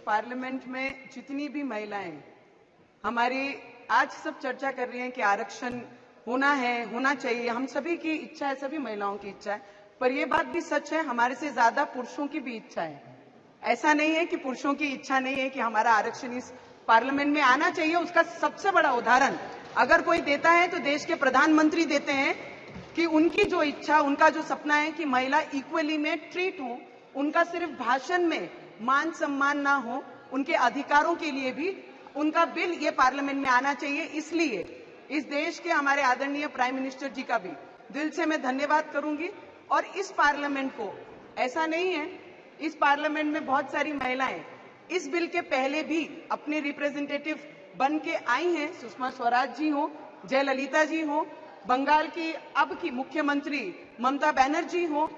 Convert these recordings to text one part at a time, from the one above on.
Parliament में जितनी भी महिलाएं हमारी आज सब चर्चा कर रही हैं कि आरक्षण होना है, होना चाहिए, हम सभी की इच्छा है, सभी महिलाओं की इच्छा है, पर यह बात भी सच है हमारे से ज्यादा पुरुषों की भी इच्छा है। ऐसा नहीं है कि पुरुषों की इच्छा नहीं है कि हमारा आरक्षण इस पार्लियामेंट में आना चाहिए। उसका सबसे बड़ा उदाहरण अगर कोई देता है तो देश के प्रधानमंत्री देते हैं कि उनकी जो इच्छा, उनका जो सपना है कि महिला इक्वली में ट्रीट हो, उनका सिर्फ भाषण में मान सम्मान ना हो, उनके अधिकारों के लिए भी उनका बिल ये पार्लियामेंट में आना चाहिए। इसलिए इस देश के हमारे आदरणीय प्राइम मिनिस्टर जी का भी दिल से मैं धन्यवाद करूंगी। और इस पार्लियामेंट को, ऐसा नहीं है, इस पार्लियामेंट में बहुत सारी महिलाएं इस बिल के पहले भी अपने रिप्रेजेंटेटिव बन के आई हैं। सुषमा स्वराज जी हो, जयललिता जी हो, बंगाल की अब की मुख्यमंत्री ममता बनर्जी हो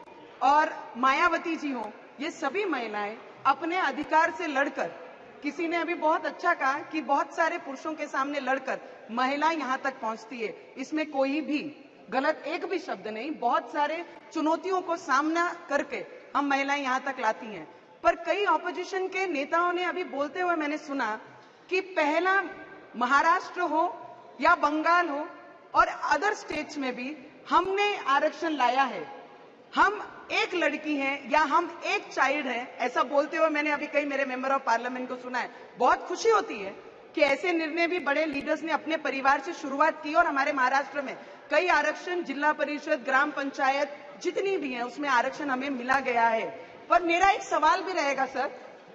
और मायावती जी हो, ये सभी महिलाएं अपने अधिकार से लड़कर, किसी ने अभी बहुत अच्छा कहा कि बहुत सारे पुरुषों के सामने लड़कर महिला यहां तक पहुंचती है, इसमें कोई भी गलत एक भी शब्द नहीं। बहुत सारे चुनौतियों को सामना करके हम महिलाएं यहां तक लाती हैं। पर कई ऑपोजिशन के नेताओं ने अभी बोलते हुए मैंने सुना कि पहला महाराष्ट्र हो या बंगाल हो और अदर स्टेट्स में भी हमने आरक्षण लाया है, हम एक लड़की हैं या हम एक चाइल्ड हैं, ऐसा बोलते हुए मैंने अभी कई मेरे मेंबर ऑफ पार्लियामेंट को सुना है। बहुत खुशी होती है कि ऐसे निर्णय भी बड़े लीडर्स ने अपने परिवार से शुरुआत की और हमारे महाराष्ट्र में कई आरक्षण, जिला परिषद, ग्राम पंचायत जितनी भी है उसमें आरक्षण हमें मिला गया है। पर मेरा एक सवाल भी रहेगा सर,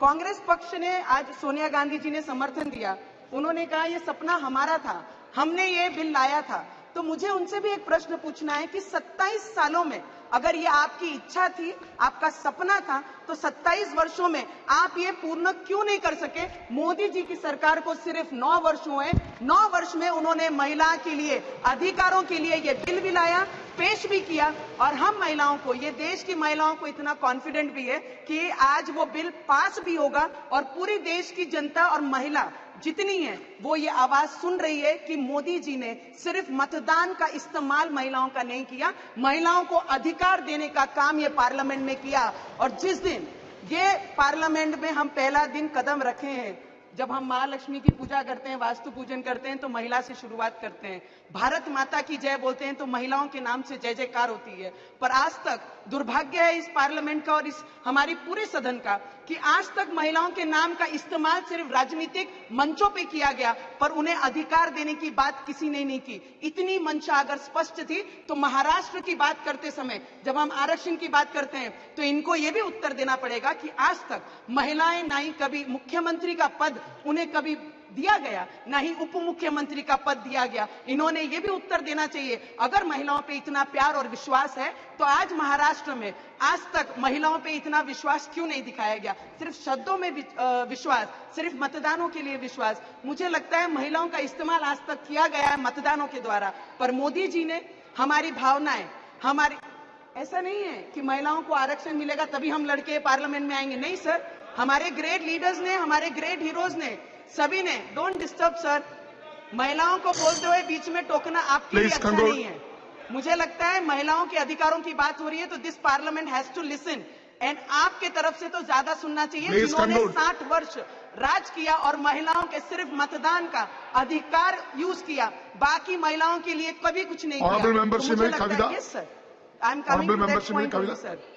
कांग्रेस पक्ष ने, आज सोनिया गांधी जी ने समर्थन दिया, उन्होंने कहा ये सपना हमारा था, हमने ये बिल लाया था। तो मुझे उनसे भी एक प्रश्न पूछना है कि 27 सालों में अगर ये आपकी इच्छा थी, आपका सपना था, तो 27 वर्षों में आप ये पूर्ण क्यों नहीं कर सके? मोदी जी की सरकार को सिर्फ 9 वर्ष हुए, 9 वर्ष में उन्होंने महिला के लिए, अधिकारों के लिए ये बिल भी लाया, पेश भी किया। और हम महिलाओं को, ये देश की महिलाओं को इतना कॉन्फिडेंट भी है कि आज वो बिल पास भी होगा और पूरी देश की जनता और महिला जितनी है वो ये आवाज सुन रही है कि मोदी जी ने सिर्फ मतदान का इस्तेमाल महिलाओं का नहीं किया, महिलाओं को अधिकार देने का काम ये पार्लियामेंट में किया। और जिस दिन ये पार्लियामेंट में हम पहला दिन कदम रखे हैं, जब हम महालक्ष्मी की पूजा करते हैं, वास्तु पूजन करते हैं, तो महिला से शुरुआत करते हैं, भारत माता की जय बोलते हैं तो महिलाओं के नाम से जय जयकार होती है। पर आज तक दुर्भाग्य है इस पार्लियामेंट का और इस हमारी पूरे सदन का कि आज तक महिलाओं के नाम का इस्तेमाल सिर्फ राजनीतिक मंचों पे किया गया, पर उन्हें अधिकार देने की बात किसी ने नहीं की। इतनी मंशा अगर स्पष्ट थी तो महाराष्ट्र की बात करते समय जब हम आरक्षण की बात करते हैं तो इनको यह भी उत्तर देना पड़ेगा कि आज तक महिलाएं ना ही कभी मुख्यमंत्री का पद उन्हें कभी दिया गया, ना ही उप मुख्यमंत्री का पद दिया गया। इन्होंने ये भी उत्तर देना चाहिए, अगर महिलाओं पे इतना प्यार और विश्वास है तो आज महाराष्ट्र में आज तक महिलाओं पे इतना विश्वास क्यों नहीं दिखाया गया? सिर्फ शब्दों में विश्वास, सिर्फ मतदानों के लिए विश्वास। मुझे लगता है महिलाओं का इस्तेमाल आज तक किया गया है मतदानों के द्वारा, पर मोदी जी ने हमारी भावनाएं, हमारी, ऐसा नहीं है कि महिलाओं को आरक्षण मिलेगा तभी हम लड़के पार्लियामेंट में आएंगे, नहीं सर। हमारे ग्रेट लीडर्स ने, हमारे ग्रेट हीरोज ने, सभी ने, डोंट डिस्टर्ब सर, महिलाओं को बोलते हुए बीच में टोकना आपके लिए अच्छा नहीं है। मुझे लगता है महिलाओं के अधिकारों की बात हो रही है तो this parliament has to listen and आपके तरफ से तो ज्यादा सुनना चाहिए, जिन्होंने 60 वर्ष राज किया और महिलाओं के सिर्फ मतदान का अधिकार यूज किया, बाकी महिलाओं के लिए कभी कुछ नहीं किया। Yes sir, I am coming to that point sir.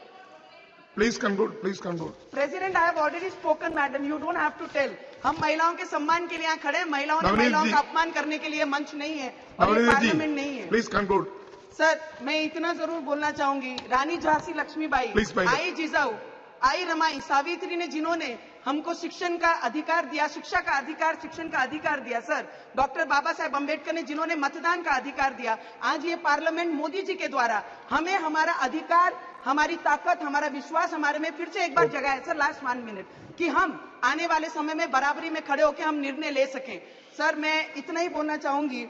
Please conclude. Please conclude. President, I have already spoken, madam. You don't have to tell. हम महिलाओं के सम्मान के लिए यहाँ खड़े हैं, महिलाओं ने महिलाओं का अपमान करने के लिए मंच नहीं है और ये पार्लियामेंट नहीं है। Please conclude. सर, मैं इतना जरूर बोलना चाहूंगी, रानी झांसी लक्ष्मीबाई, आई जिजाऊ, आई रमाई, सावित्री ने जिन्होंने हमको शिक्षण का अधिकार दिया, शिक्षा का अधिकार, शिक्षण का अधिकार दिया सर, डॉक्टर बाबा साहेब अम्बेडकर ने जिन्होंने मतदान का अधिकार दिया, आज ये पार्लियामेंट मोदी जी के द्वारा हमें हमारा अधिकार, हमारी ताकत, हमारा विश्वास हमारे में फिर से एक बार जगाया सर, लास्ट 1 मिनट, कि हम आने वाले समय में बराबरी में खड़े होकर हम निर्णय ले सकें। सर, मैं इतना ही बोलना चाहूंगी,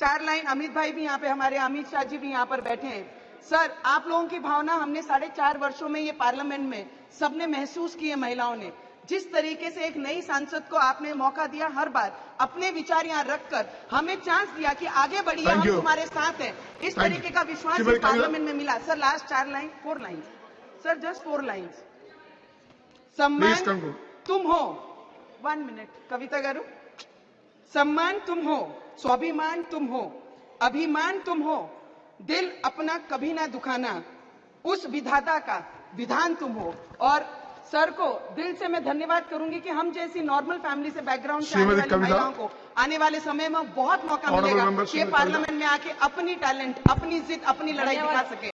4 लाइन, अमित भाई भी यहाँ पे, हमारे अमित शाह जी भी यहाँ पर बैठे हैं। सर, आप लोगों की भावना हमने 4.5 वर्षों में ये पार्लियामेंट में सबने महसूस की है। महिलाओं ने जिस तरीके से एक नई सांसद को आपने मौका दिया, हर बार अपने विचार यहाँ रखकर हमें चांस दिया कि आगे बढ़िए, हम तुम्हारे साथ हैं, इस तरीके का विश्वास इस पार्लियामेंट में मिला। Sir, last 4 line, 4 line sir, just 4 lines. सम्मान तुम हो, 1 मिनट कविता गारू सम्मान तुम हो, स्वाभिमान तुम हो, अभिमान तुम हो, दिल अपना कभी ना दुखाना, उस विधाता का विधान तुम हो। और सर को दिल से मैं धन्यवाद करूंगी कि हम जैसी नॉर्मल फैमिली से बैकग्राउंड से आने श्रीमती वाली कविता। महिलाओं को आने वाले समय में बहुत मौका Honorable मिलेगा member कि श्रीमती पार्लियामेंट में आके अपनी टैलेंट, अपनी जिद, अपनी लड़ाई दिखा सके।